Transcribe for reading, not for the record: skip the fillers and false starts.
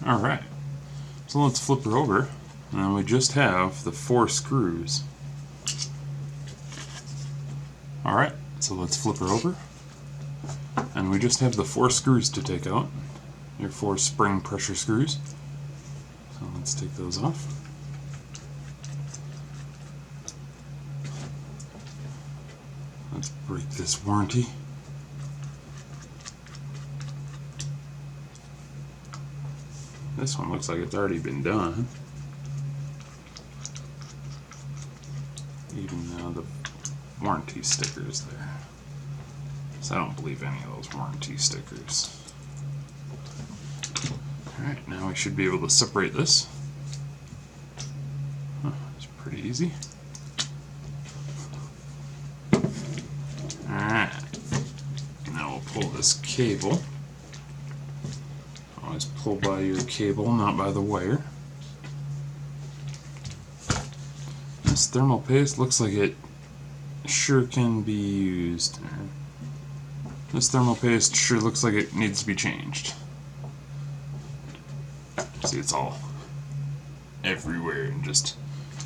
Alright, so let's flip her over, and then we just have the 4 screws. Alright, so let's flip her over, and we just have the 4 screws to take out, your 4 spring pressure screws. So let's take those off. Let's break this warranty. This one looks like it's already been done. Even though the warranty stickers there. So I don't believe any of those warranty stickers. Alright, now we should be able to separate this. It's pretty easy. Alright, now we'll pull this cable. Always pull by your cable, not by the wire. This thermal paste looks like it sure can be used. This thermal paste sure looks like it needs to be changed. See, it's all everywhere and just